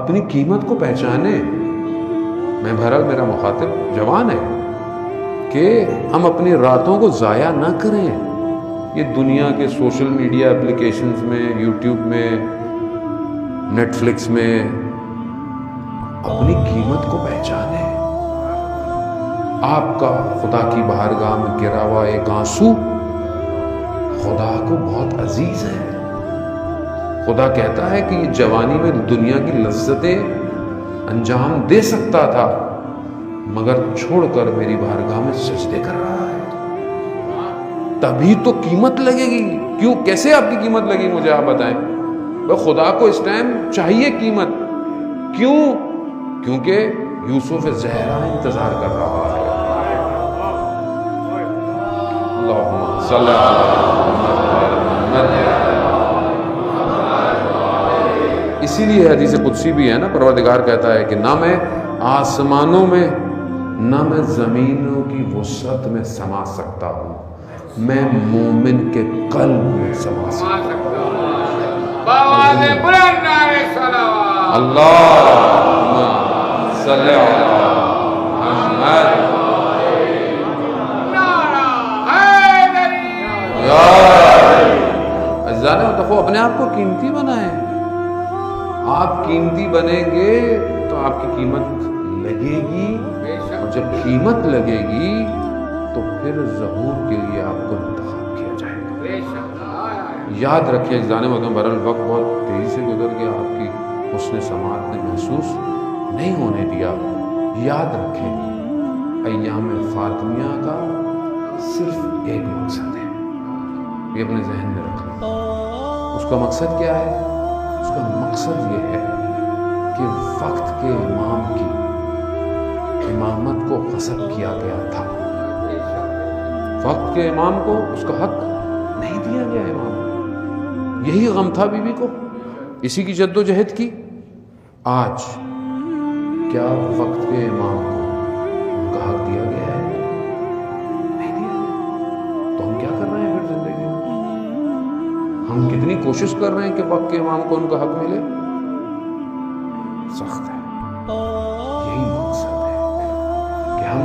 اپنی قیمت کو پہچانے. میں بہرحال میرا مخاطب جوان ہے کہ ہم اپنی راتوں کو ضائع نہ کریں. یہ دنیا کے سوشل میڈیا اپلیکیشنز میں، یوٹیوب میں، نیٹ فلکس میں اپنی قیمت کو پہچانے. آپ کا خدا کی بارگاہ میں گرا ہوا ایک آنسو خدا کو بہت عزیز ہے. خدا کہتا ہے کہ یہ جوانی میں دنیا کی لذتیں انجام دے سکتا تھا مگر چھوڑ کر میری بارگاہ میں سجدے کر رہا ہے. تبھی تو قیمت لگے گی. کیوں، کیسے آپ کی قیمت لگی مجھے آپ بتائیں. خدا کو اس ٹائم چاہیے قیمت. کیوں؟ کیونکہ یوسف زہرا انتظار کر رہا ہے. اللہم صلی علی محمد. اسی لیے حدیث قدسی بھی ہے نا، پروردگار کہتا ہے کہ نہ میں آسمانوں میں نہ میں زمینوں کی وسعت میں سما سکتا ہوں، میں مومن کے قلب میں سما سکتا ہوں. اللہم صلی علی محمد. عزیزان متقو، اپنے آپ کو قیمتی بنائیں. آپ قیمتی بنیں گے تو آپ کی قیمت لگے گی، اور جب قیمت لگے گی تو پھر ظہور کے لیے آپ کو انتخاب کیا جائے گا. یاد رکھیے عزیزان متقو، برحال وقت بہت تیزی سے گزر گیا، آپ کی حسن سماعت نے محسوس نہیں ہونے دیا. یاد رکھیں ایام فاطمیہ کا صرف ایک مقصد ہے، یہ اپنے ذہن میں رکھ لیں. اس کا مقصد کیا ہے؟ اس کا مقصد یہ ہے کہ وقت کے امام کی امامت کو غصب کیا گیا تھا. وقت کے امام کو اس کا حق نہیں دیا گیا. امام یہی غم تھا بی بی کو، اسی کی جد و جہد کی. آج کیا وقت کے امام کو ان کا حق دیا گیا ہے؟ نہیں دیا گیا. تو ہم کیا کر رہے ہیں پھر زندگی میں؟ ہم کتنی کوشش کر رہے ہیں کہ وقت کے امام کو ان کا حق ملے؟ سخت ہے. یہی مقصد ہے کہ ہم